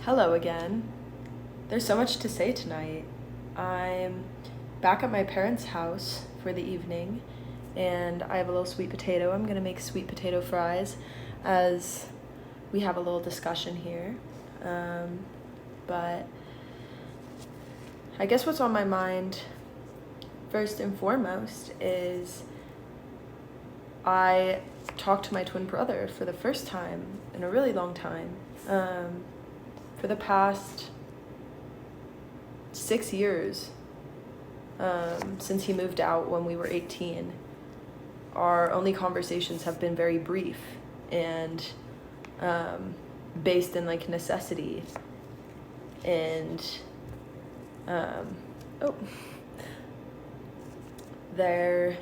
Hello again. There's so much to say tonight. I'm back at my parents' house for the evening, and I have a little sweet potato. I'm gonna make sweet potato fries as we have a little discussion here. But I guess what's on my mind first and foremost is I talked to my twin brother for the first time in a really long time. For the past 6 years, since he moved out when we were 18, our only conversations have been very brief and based in like necessity and there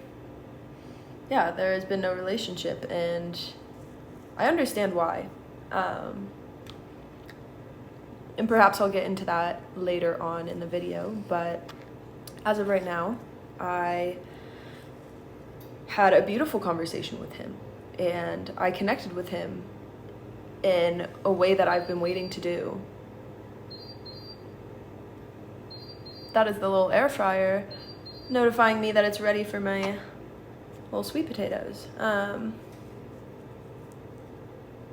has been no relationship, and I understand why. And perhaps I'll get into that later on in the video, but as of right now, I had a beautiful conversation with him, and I connected with him in a way that I've been waiting to do. That is the little air fryer notifying me that it's ready for my little sweet potatoes.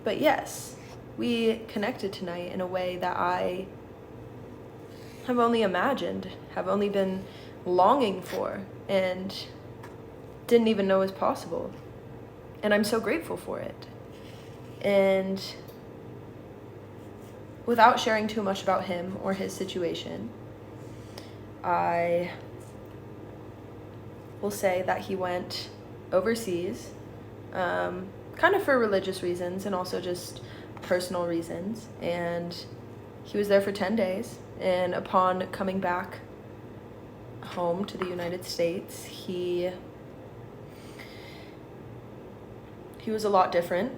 But yes, we connected tonight in a way that I have only imagined, have only been longing for, and didn't even know was possible. And I'm so grateful for it. And without sharing too much about him or his situation, I will say that he went overseas, kind of for religious reasons and also just personal reasons, and he was there for 10 days, and upon coming back home to the United States, he was a lot different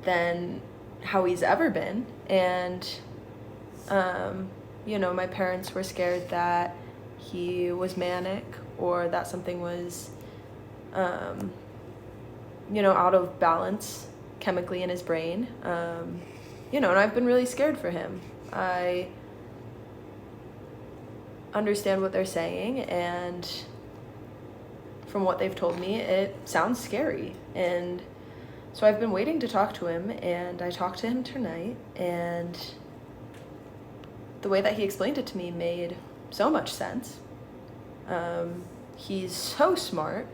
than how he's ever been. And my parents were scared that he was manic or that something was out of balance chemically in his brain, and I've been really scared for him. I understand what they're saying, and from what they've told me, it sounds scary. And so I've been waiting to talk to him, and I talked to him tonight, and the way that he explained it to me made so much sense. He's so smart,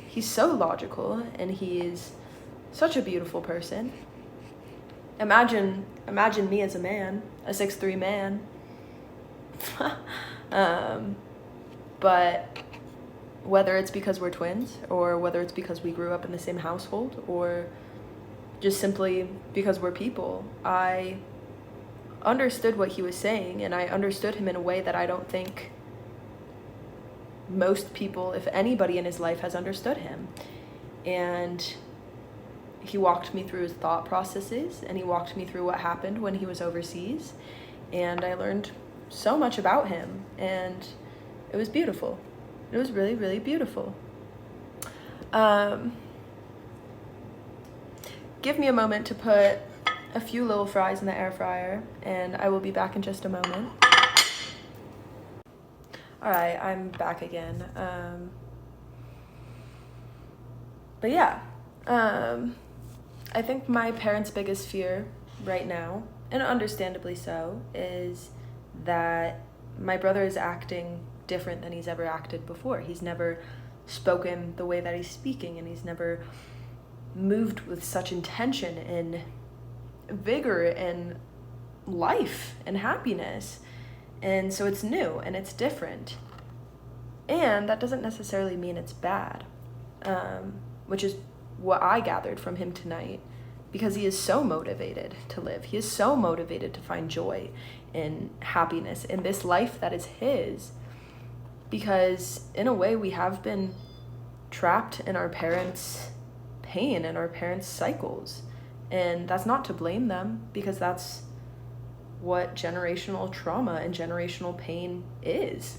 he's so logical, and he's such a beautiful person. Imagine me as a man, a 6'3" man. But whether it's because we're twins, or whether it's because we grew up in the same household, or just simply because we're people, I understood what he was saying, and I understood him in a way that I don't think most people, if anybody in his life, has understood him. And he walked me through his thought processes, and he walked me through what happened when he was overseas, and I learned so much about him, and it was beautiful. It was really, really beautiful. Give me a moment to put a few little fries in the air fryer, and I will be back in just a moment. All right, I'm back again. But yeah, I think my parents' biggest fear right now, and understandably so, is that my brother is acting different than he's ever acted before. He's never spoken the way that he's speaking, and he's never moved with such intention and vigor and life and happiness. And so it's new and it's different. And that doesn't necessarily mean it's bad, which is what I gathered from him tonight, because he is so motivated to live. He is so motivated to find joy and happiness in this life that is his, because in a way we have been trapped in our parents' pain and our parents' cycles. And that's not to blame them, because that's what generational trauma and generational pain is.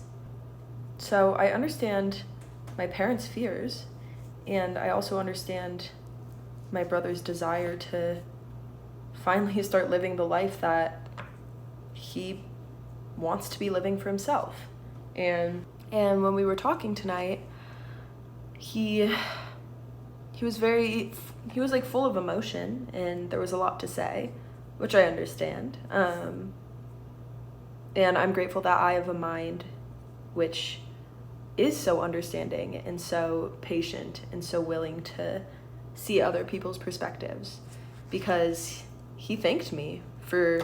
So I understand my parents' fears, and I also understand my brother's desire to finally start living the life that he wants to be living for himself. And when we were talking tonight, he was like full of emotion, and there was a lot to say, which I understand. And I'm grateful that I have a mind which is so understanding and so patient and so willing to see other people's perspectives, because he thanked me for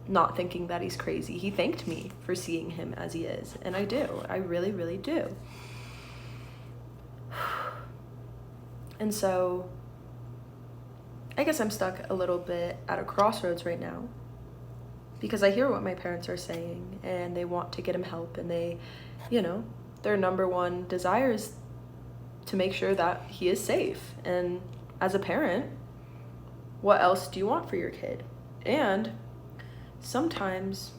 not thinking that he's crazy. He thanked me for seeing him as he is, and I do. I really, really do. And so I guess I'm stuck a little bit at a crossroads right now, because I hear what my parents are saying, and they want to get him help, and they, their number one desire is to make sure that he is safe. And as a parent, what else do you want for your kid? And sometimes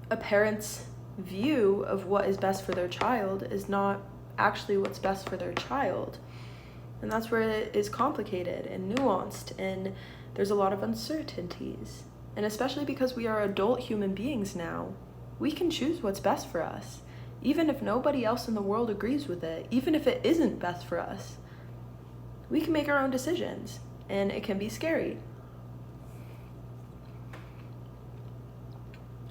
a parent's view of what is best for their child is not actually what's best for their child. And that's where it is complicated and nuanced, and there's a lot of uncertainties. And especially because we are adult human beings now, we can choose what's best for us, even if nobody else in the world agrees with it, even if it isn't best for us. We can make our own decisions, and it can be scary.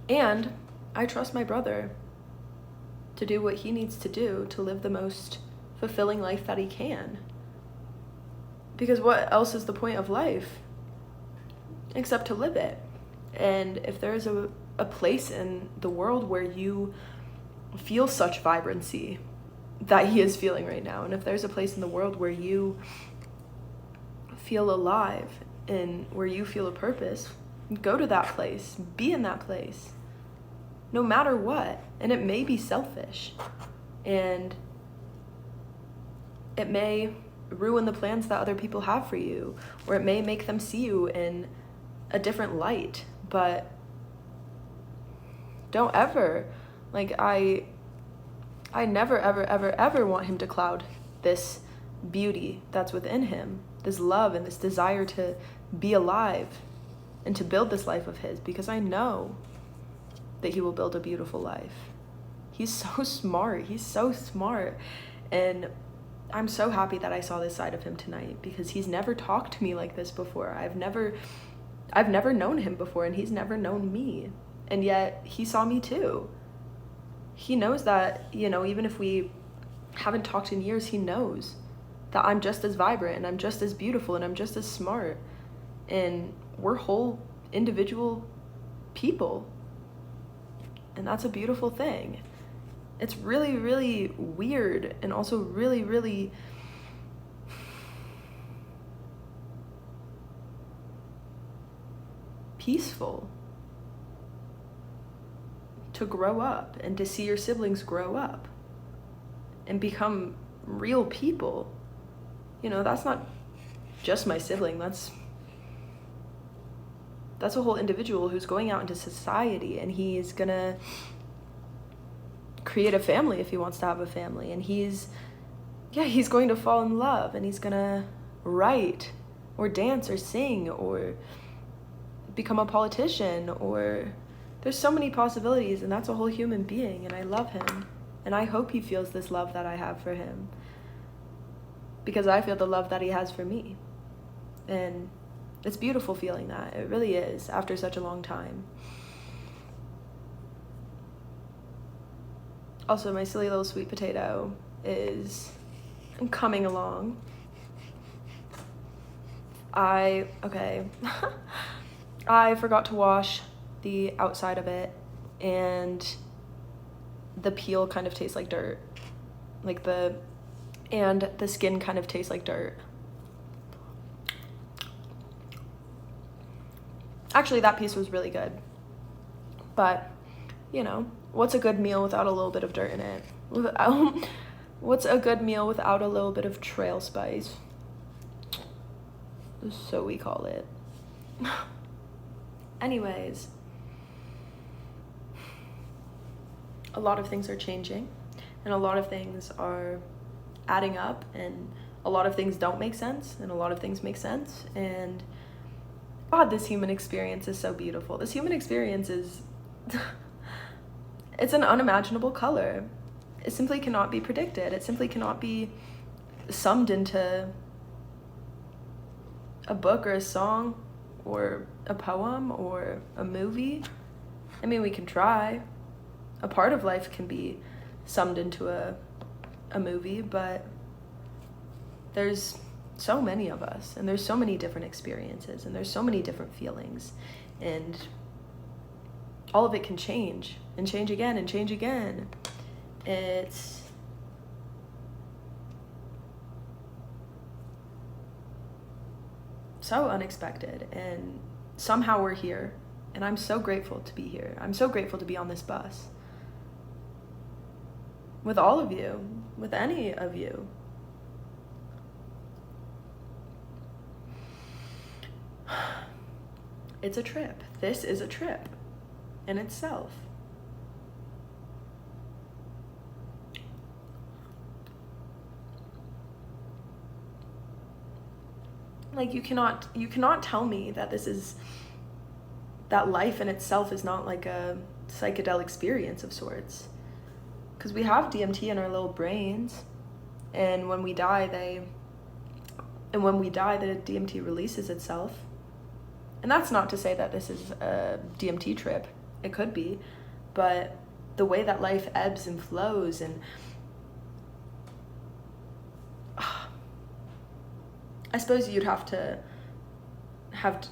And I trust my brother to do what he needs to do to live the most fulfilling life that he can. Because what else is the point of life except to live it? And if there's a place in the world where you feel such vibrancy that he is feeling right now, and if there's a place in the world where you feel alive and where you feel a purpose, go to that place, be in that place, no matter what. And it may be selfish, and it may ruin the plans that other people have for you, or it may make them see you in a different light, but don't ever, I never, ever, ever, ever want him to cloud this beauty that's within him, this love and this desire to be alive and to build this life of his, because I know that he will build a beautiful life. He's so smart. He's so smart. And I'm so happy that I saw this side of him tonight, because he's never talked to me like this before. I've never known him before, and he's never known me. And yet he saw me too. He knows that, even if we haven't talked in years, he knows that I'm just as vibrant, and I'm just as beautiful, and I'm just as smart. And we're whole individual people. And that's a beautiful thing. It's really, really weird, and also really, really peaceful to grow up and to see your siblings grow up and become real people. That's not just my sibling. That's a whole individual who's going out into society, and he's gonna create a family if he wants to have a family, and he's going to fall in love, and he's gonna write or dance or sing or become a politician, or there's so many possibilities, and that's a whole human being, and I love him, and I hope he feels this love that I have for him, because I feel the love that he has for me. And it's beautiful feeling that. It really is, after such a long time. Also, my silly little sweet potato is coming along. I forgot to wash the outside of it, and the peel kind of tastes like dirt. And the skin kind of tastes like dirt. Actually, that piece was really good. But, what's a good meal without a little bit of dirt in it? What's a good meal without a little bit of trail spice? So we call it. Anyways, a lot of things are changing, and a lot of things are adding up, and a lot of things don't make sense, and a lot of things make sense. And God, this human experience is so beautiful. This human experience is, it's an unimaginable color. It simply cannot be predicted. It simply cannot be summed into a book or a song or a poem or a movie. I mean, we can try. A part of life can be summed into a movie, but there's so many of us, and there's so many different experiences, and there's so many different feelings, and all of it can change and change again and change again. It's so unexpected, and somehow we're here, and I'm so grateful to be here. I'm so grateful to be on this bus with all of you, with any of you. It's a trip. This is a trip in itself. Like, you cannot tell me that that life in itself is not like a psychedelic experience of sorts. Because we have DMT in our little brains, and when we die, the DMT releases itself. And that's not to say that this is a DMT trip. It could be, but the way that life ebbs and flows, and I suppose you'd have to have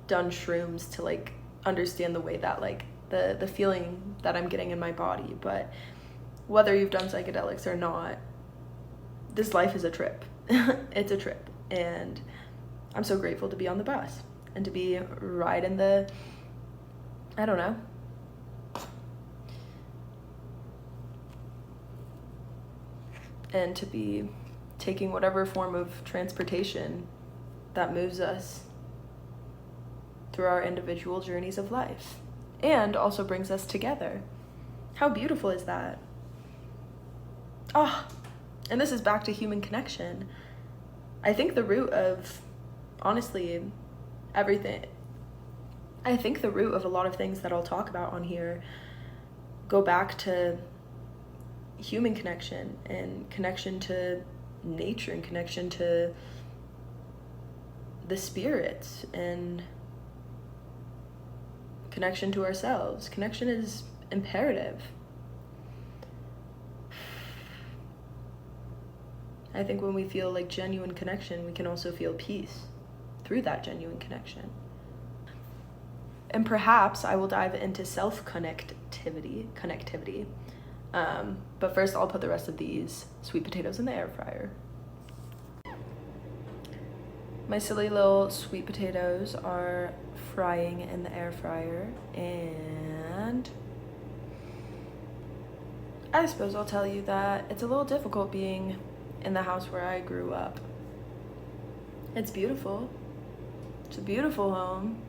done shrooms to like understand the way that like the feeling that I'm getting in my body. But whether you've done psychedelics or not, this life is a trip. It's a trip, and I'm so grateful to be on the bus and to be riding the, I don't know, and to be taking whatever form of transportation that moves us through our individual journeys of life and also brings us together. How beautiful is that? Ah, and this is back to human connection. I think the root of, honestly, everything, I think the root of a lot of things that I'll talk about on here go back to human connection and connection to nature and connection to the spirits and connection to ourselves. Connection is imperative. I think when we feel like genuine connection, we can also feel peace through that genuine connection. And perhaps I will dive into connectivity. But first I'll put the rest of these sweet potatoes in the air fryer. My silly little sweet potatoes are frying in the air fryer, and I suppose I'll tell you that it's a little difficult being in the house where I grew up. It's beautiful. It's a beautiful home.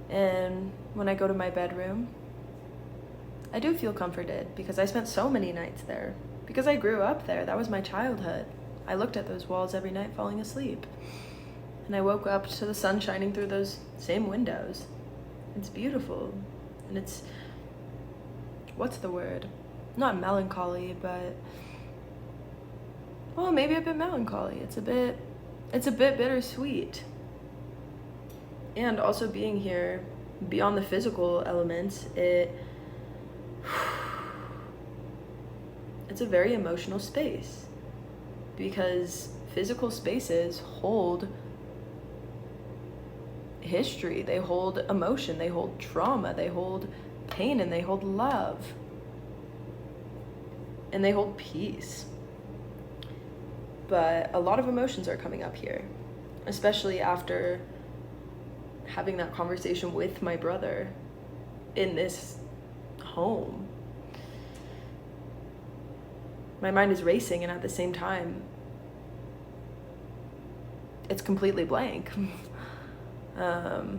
And when I go to my bedroom, I do feel comforted because I spent so many nights there. Because I grew up there. That was my childhood. I looked at those walls every night falling asleep. And I woke up to the sun shining through those same windows. It's beautiful. And it's, what's the word? Not melancholy, but, well, maybe a bit melancholy. It's a bit bittersweet. And also being here, beyond the physical elements, it's a very emotional space, because physical spaces hold history, they hold emotion, they hold trauma, they hold pain, and they hold love, and they hold peace. But a lot of emotions are coming up here, especially after having that conversation with my brother in this home. My mind is racing, and at the same time, it's completely blank. I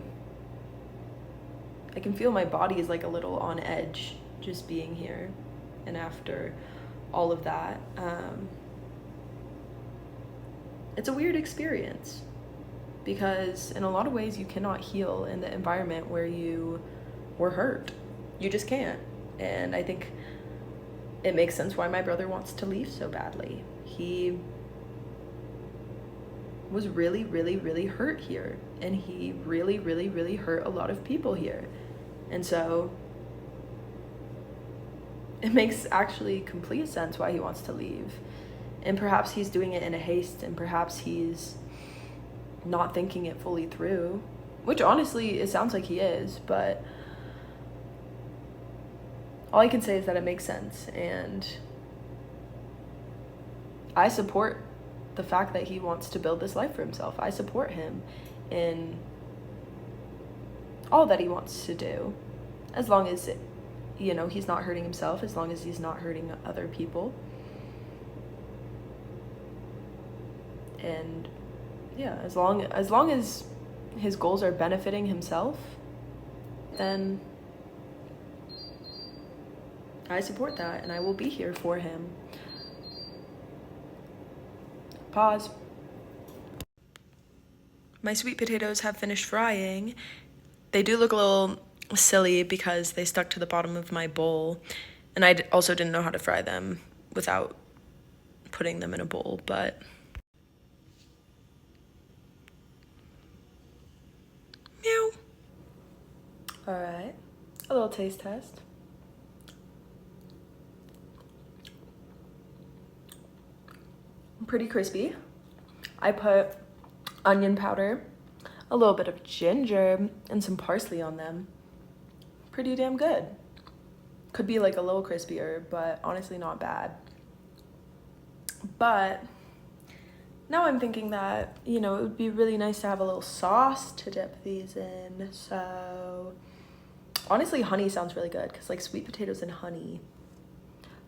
can feel my body is like a little on edge just being here. And after all of that, it's a weird experience. because in a lot of ways you cannot heal in the environment where you were hurt. You just can't. And I think it makes sense why my brother wants to leave so badly. He was really, really, really hurt here, and he really, really, really hurt a lot of people here. And so it makes actually complete sense why he wants to leave. And perhaps he's doing it in a haste, and perhaps he's not thinking it fully through, which honestly, it sounds like he is, but all I can say is that it makes sense, and I support the fact that he wants to build this life for himself. I support him in all that he wants to do, as long as, you know, he's not hurting himself, as long as he's not hurting other people. And yeah, as long as his goals are benefiting himself, then I support that, and I will be here for him. Pause. My sweet potatoes have finished frying. They do look a little silly because they stuck to the bottom of my bowl, and I also didn't know how to fry them without putting them in a bowl, but meow. All right, a little taste test. Pretty crispy. I put onion powder, a little bit of ginger, and some parsley on them. Pretty damn good. Could be like a little crispier, but honestly not bad. But now I'm thinking that, you know, it would be really nice to have a little sauce to dip these in. So honestly, honey sounds really good, because like sweet potatoes and honey,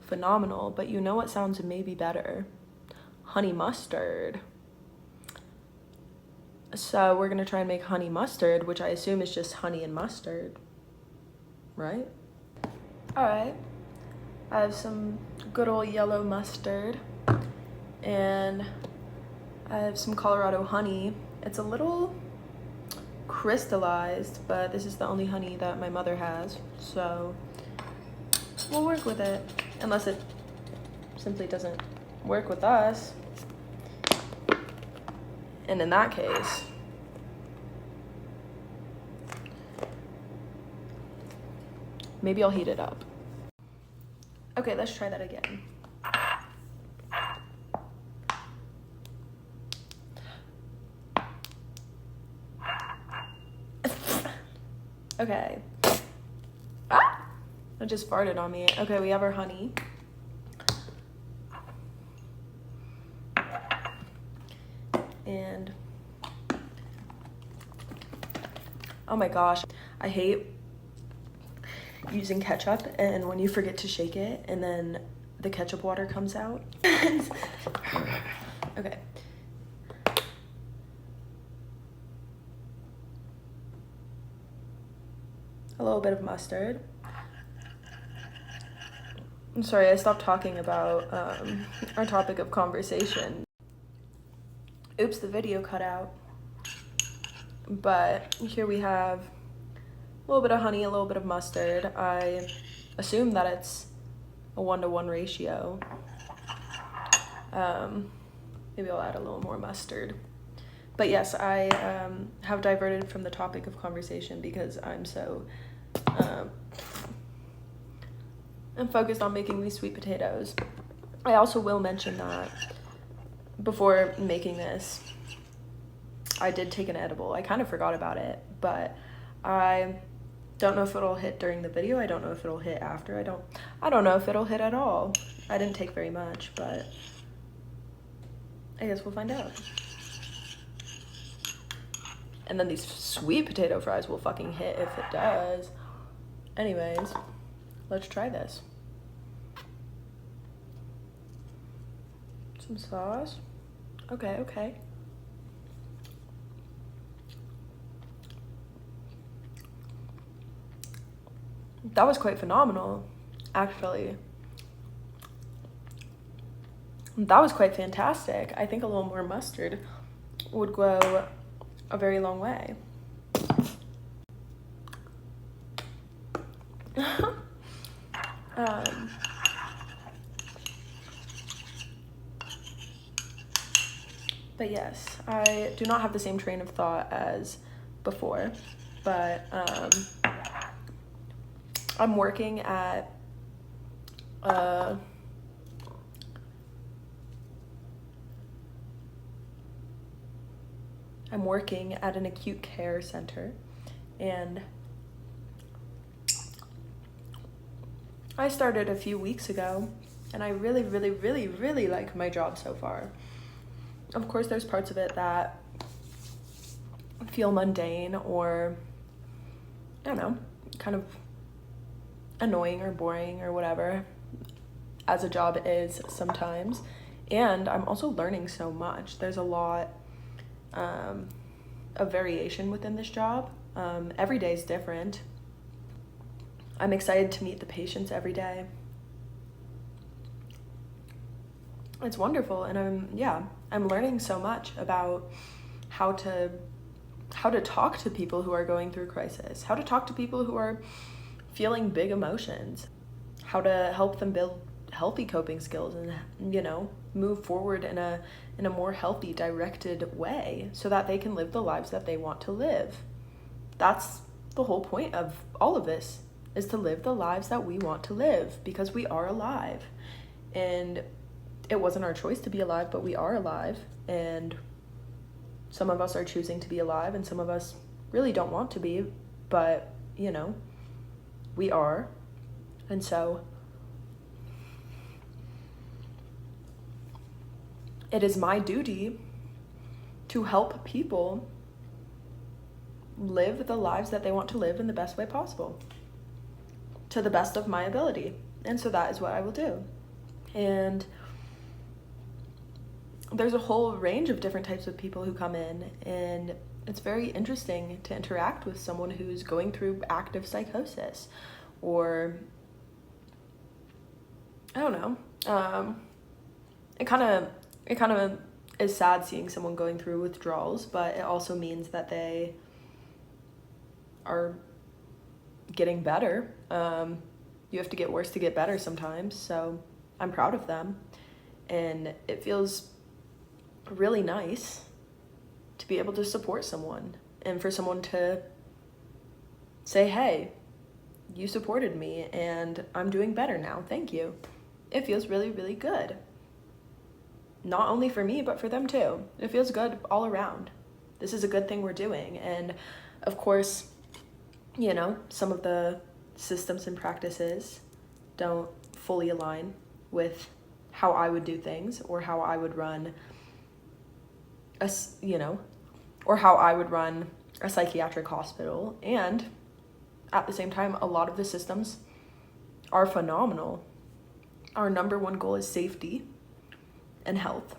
phenomenal. But you know what sounds maybe better? Honey mustard. So we're gonna try and make honey mustard, which I assume is just honey and mustard, right? All right, I have some good old yellow mustard, and I have some Colorado honey. It's a little crystallized, but this is the only honey that my mother has, so we'll work with it, unless it simply doesn't work with us. And in that case, maybe I'll heat it up. Okay, let's try that again. Okay. Ah! It just farted on me. Okay, we have our honey. And oh my gosh, I hate using ketchup, and when you forget to shake it and then the ketchup water comes out. Okay. A little bit of mustard. I'm sorry, I stopped talking about our topic of conversation. Oops, the video cut out. But here we have a little bit of honey, a little bit of mustard. I assume that it's a 1-to-1 ratio. Maybe I'll add a little more mustard. But yes, I have diverted from the topic of conversation because I'm so I'm focused on making these sweet potatoes. I also will mention that before making this, I did take an edible. I kind of forgot about it, but I don't know if it'll hit during the video. I don't know if it'll hit after. I don't know if it'll hit at all. I didn't take very much, but I guess we'll find out. And then these sweet potato fries will fucking hit if it does. Anyways, let's try this. Some sauce. Okay, okay. That was quite phenomenal, actually. That was quite fantastic. I think a little more mustard would go a very long way. um, but yes, I do not have the same train of thought as before, but I'm working at an acute care center, and I started a few weeks ago, and I really, really, really, really like my job so far. Of course, there's parts of it that feel mundane or, I don't know, kind of annoying or boring or whatever, as a job is sometimes. And I'm also learning so much. There's a lot of variation within this job. Every day is different. I'm excited to meet the patients every day. It's wonderful, and I'm learning so much about how to talk to people who are going through crisis, how to talk to people who are feeling big emotions, how to help them build healthy coping skills and, you know, move forward in a more healthy, directed way so that they can live the lives that they want to live. That's the whole point of all of this, is to live the lives that we want to live, because we are alive. And it wasn't our choice to be alive, but we are alive. And some of us are choosing to be alive, and some of us really don't want to be, but, you know, we are. And so it is my duty to help people live the lives that they want to live in the best way possible, to the best of my ability. And so that is what I will do. And there's a whole range of different types of people who come in, and it's very interesting to interact with someone who's going through active psychosis, or I don't know. It kind of is sad seeing someone going through withdrawals, but it also means that they are getting better. You have to get worse to get better sometimes, so I'm proud of them. And it feels really nice to be able to support someone, and for someone to say, hey, you supported me and I'm doing better now, thank you. It feels really, really good. Not only for me, but for them too. It feels good all around. This is a good thing we're doing. And of course, you know, some of the systems and practices don't fully align with how I would do things, or how I would run a psychiatric hospital. And at the same time, a lot of the systems are phenomenal. Our number one goal is safety and health.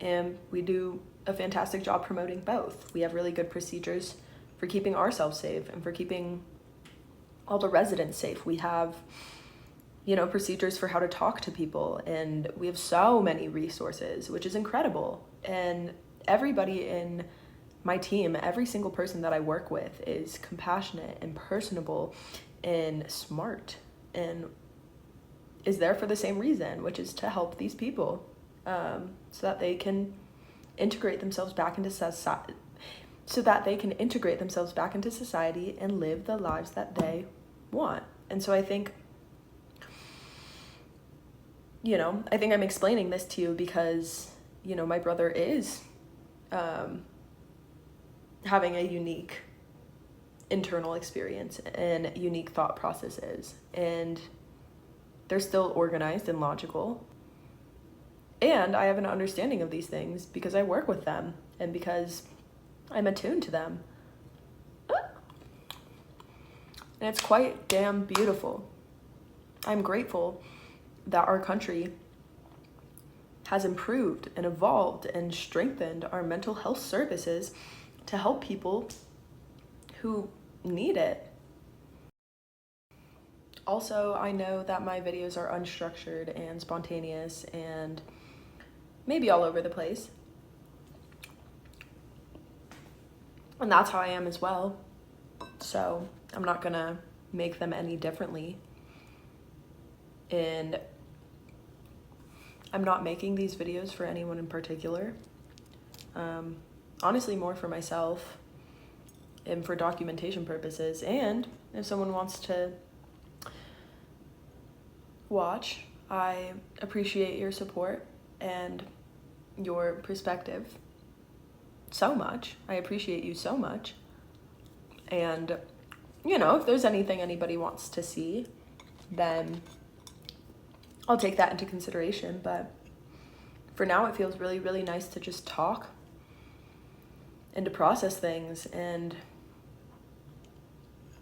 And we do a fantastic job promoting both. We have really good procedures for keeping ourselves safe and for keeping all the residents safe. We have, you know, procedures for how to talk to people, and we have so many resources, which is incredible. And everybody in my team, every single person that I work with, is compassionate and personable and smart, and is there for the same reason, which is to help these people, so that they can integrate themselves back into society, and live the lives that they want. And so I think, you know, I think I'm explaining this to you because, you know, my brother is having a unique internal experience and unique thought processes, and they're still organized and logical. And I have an understanding of these things because I work with them and because I'm attuned to them. And it's quite damn beautiful. I'm grateful that our country has improved and evolved and strengthened our mental health services to help people who need it. Also, I know that my videos are unstructured and spontaneous and maybe all over the place. And that's how I am as well. So I'm not gonna make them any differently. And I'm not making these videos for anyone in particular. Honestly, more for myself and for documentation purposes. And if someone wants to watch, I appreciate your support and your perspective so much. I appreciate you so much. And, you know, if there's anything anybody wants to see, then I'll take that into consideration. But for now, it feels really, really nice to just talk and to process things and,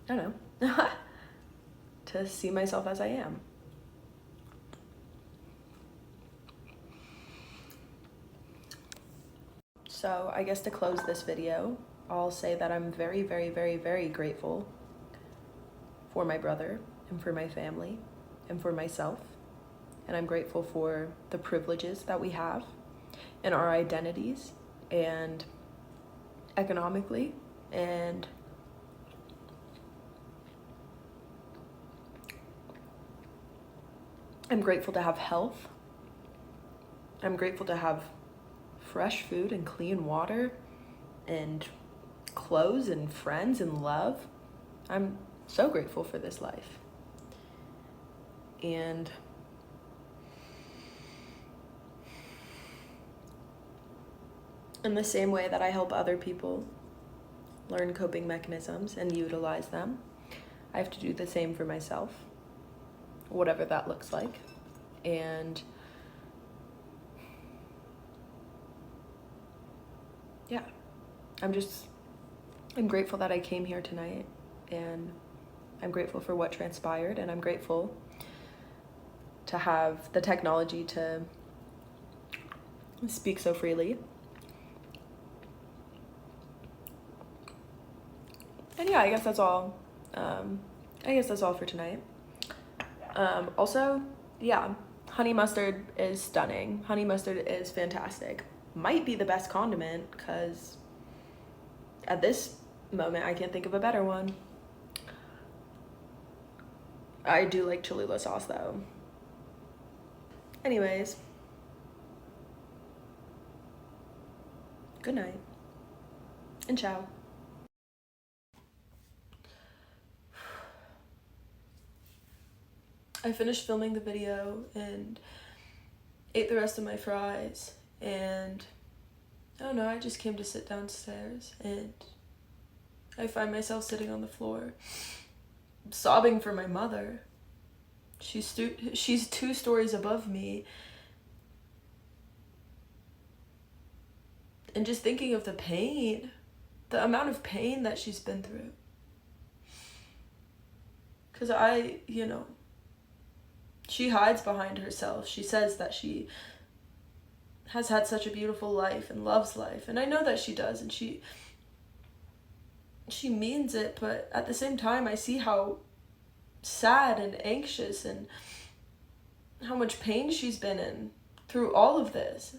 I don't know, to see myself as I am. So I guess to close this video, I'll say that I'm very, very, very, very grateful for my brother and for my family and for myself. And I'm grateful for the privileges that we have in our identities and economically. And I'm grateful to have health. I'm grateful to have fresh food and clean water and clothes and friends and love. I'm so grateful for this life. And in the same way that I help other people learn coping mechanisms and utilize them, I have to do the same for myself, whatever that looks like. And yeah, I'm grateful that I came here tonight, and I'm grateful for what transpired, and I'm grateful to have the technology to speak so freely. And yeah, I guess that's all. I guess that's all for tonight. Also, yeah, honey mustard is stunning. Honey mustard is fantastic. Might be the best condiment, because at this moment I can't think of a better one. I do like Cholula sauce though. Anyways, good night and ciao. I finished filming the video and ate the rest of my fries, and I don't know, I just came to sit downstairs and I find myself sitting on the floor sobbing for my mother. She's 2 stories above me, and just thinking of the pain, the amount of pain that she's been through. Because she hides behind herself. She says that she has had such a beautiful life and loves life. And I know that she does, and she means it, but at the same time, I see how sad and anxious and how much pain she's been in through all of this.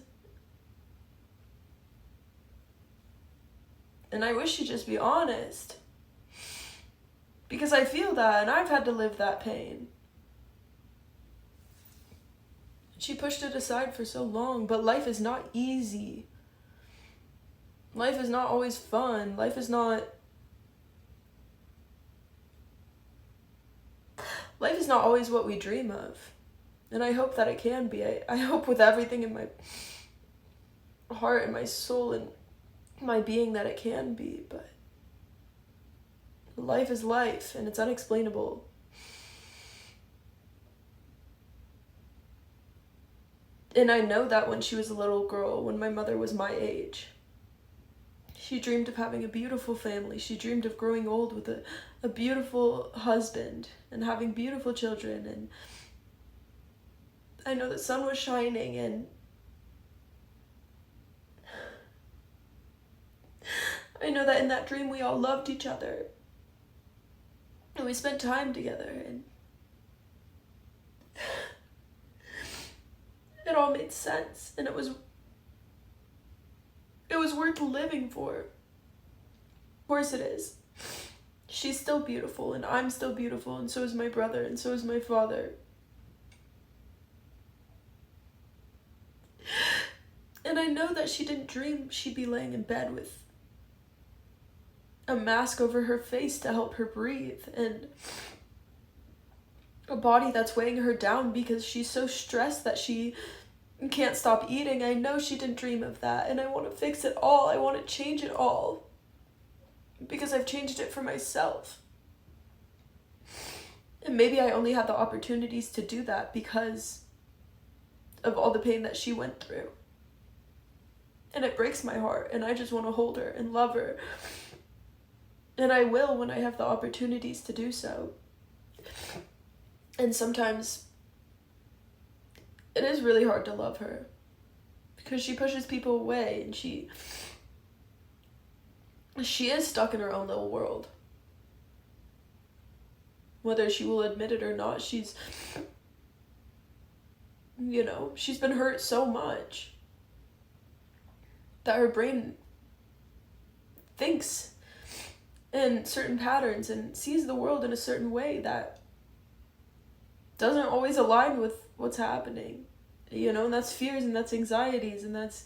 And I wish she'd just be honest, because I feel that, and I've had to live that pain. She pushed it aside for so long, but life is not easy. Life is not always fun. Life is not always what we dream of. And I hope that it can be. I hope with everything in my heart and my soul and my being that it can be, but life is life, and it's unexplainable. And I know that when she was a little girl, when my mother was my age, she dreamed of having a beautiful family. She dreamed of growing old with a beautiful husband and having beautiful children. And I know the sun was shining, and I know that in that dream we all loved each other. And we spent time together, and it all made sense, and it was worth living for. course it is. She's still beautiful, and I'm still beautiful, and so is my brother, and so is my father. And I know that she didn't dream she'd be laying in bed with a mask over her face to help her breathe, and a body that's weighing her down because she's so stressed that she can't stop eating. I know she didn't dream of that, and I want to fix it all. I want to change it all because I've changed it for myself. And maybe I only had the opportunities to do that because of all the pain that she went through. And it breaks my heart, and I just want to hold her and love her. And I will when I have the opportunities to do so. And sometimes it is really hard to love her because she pushes people away, and she is stuck in her own little world. Whether she will admit it or not, she's been hurt so much that her brain thinks in certain patterns and sees the world in a certain way that doesn't always align with what's happening. And that's fears, and that's anxieties, and that's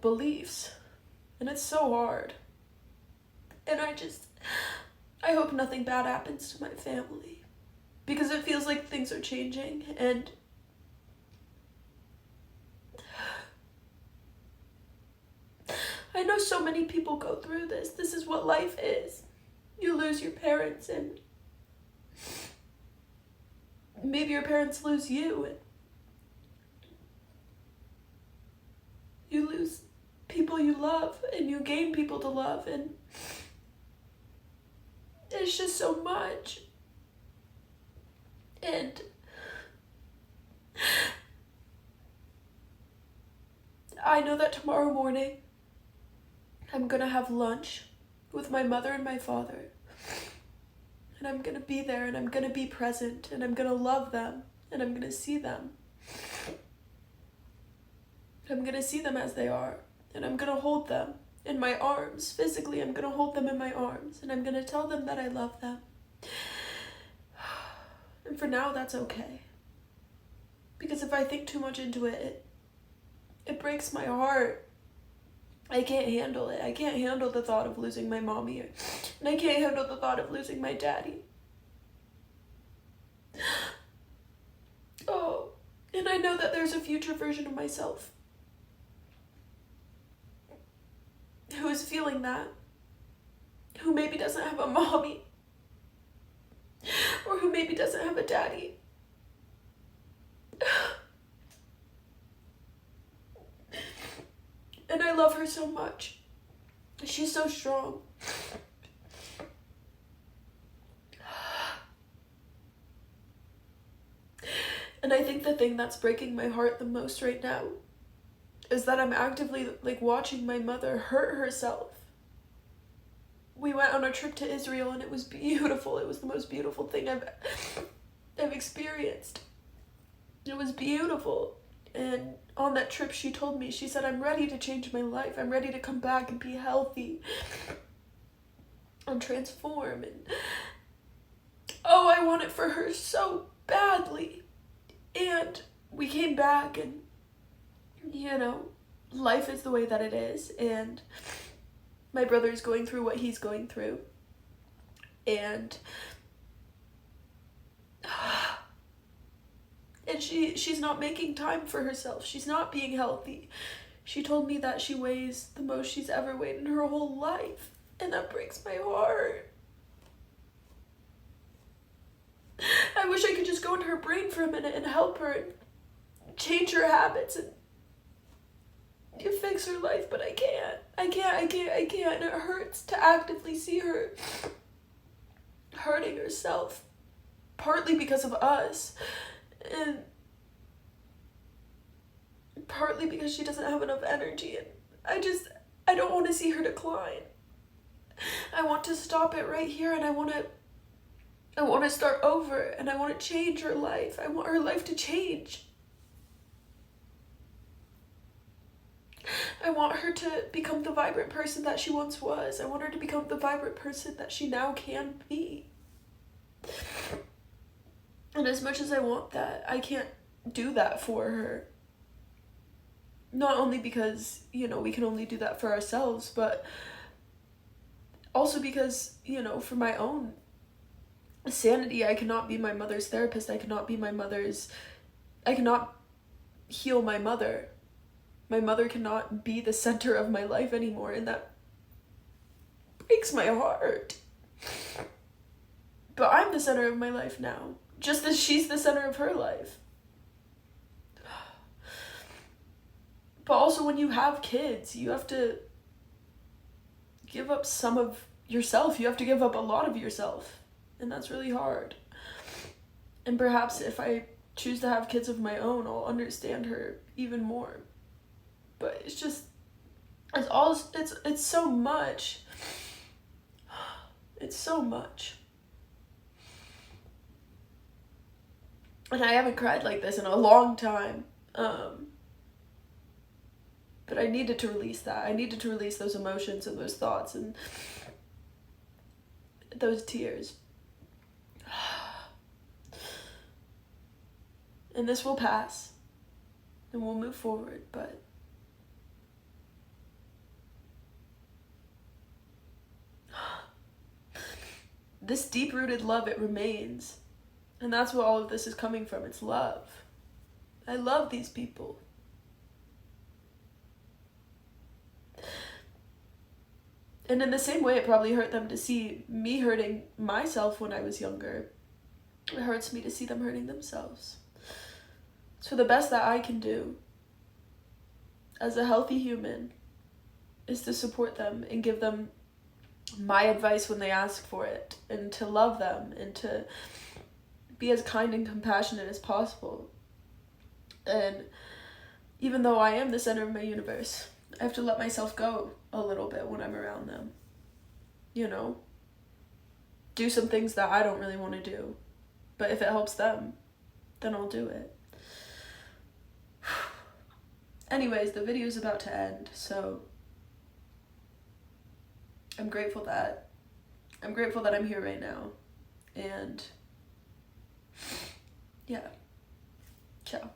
beliefs. And it's so hard. And I hope nothing bad happens to my family, because it feels like things are changing, and I know so many people go through this. This is what life is. You lose your parents, and maybe your parents lose you, and you lose people you love, and you gain people to love, and it's just so much. And I know that tomorrow morning I'm gonna have lunch with my mother and my father, and I'm gonna be there, and I'm gonna be present, and I'm gonna love them, and I'm gonna see them. I'm gonna see them as they are, and I'm gonna hold them in my arms. Physically, I'm gonna hold them in my arms, and I'm gonna tell them that I love them. And for now, that's okay. Because if I think too much into it, it breaks my heart. I can't handle it. I can't handle the thought of losing my mommy, and I can't handle the thought of losing my daddy. Oh, and I know that there's a future version of myself who is feeling that, who maybe doesn't have a mommy, or who maybe doesn't have a daddy. And I love her so much. She's so strong. And I think the thing that's breaking my heart the most right now is that I'm actively watching my mother hurt herself. We went on a trip to Israel, and it was beautiful. It was the most beautiful thing I've experienced. It was beautiful. And on that trip, she told me, she said, I'm ready to change my life. I'm ready to come back and be healthy and transform. And oh, I want it for her so badly. And we came back, and life is the way that it is, and my brother's going through what he's going through, and she's not making time for herself. She's not being healthy. She told me that she weighs the most she's ever weighed in her whole life, and that breaks my heart. I wish I could just go into her brain for a minute and help her and change her habits and fix her life, but I can't. I can't. And it hurts to actively see her hurting herself, partly because of us, and partly because she doesn't have enough energy, and I don't want to see her decline. I want to stop it right here, and I want to start over, and I want to change her life. I want her life to change. I want her to become the vibrant person that she once was. I want her to become the vibrant person that she now can be. And as much as I want that, I can't do that for her. Not only because, you know, we can only do that for ourselves, but also because, you know, for my own sanity, I cannot be my mother's therapist. I cannot heal my mother. My mother cannot be the center of my life anymore, and that breaks my heart. But I'm the center of my life now, just as she's the center of her life. But also, when you have kids, you have to give up some of yourself. You have to give up a lot of yourself. And that's really hard. And perhaps if I choose to have kids of my own, I'll understand her even more. But it's just, it's so much. It's so much. And I haven't cried like this in a long time. But I needed to release that. I needed to release those emotions and those thoughts and those tears. And this will pass. And we'll move forward, but this deep-rooted love, it remains. And that's what all of this is coming from. It's love. I love these people. And in the same way, it probably hurt them to see me hurting myself when I was younger. It hurts me to see them hurting themselves. So the best that I can do as a healthy human is to support them and give them my advice when they ask for it, and to love them and to be as kind and compassionate as possible. And even though I am the center of my universe, I have to let myself go a little bit when I'm around them. You know? Do some things that I don't really want to do. But if it helps them, then I'll do it. Anyways, the video's about to end, so I'm grateful that I'm here right now. And yeah. Ciao.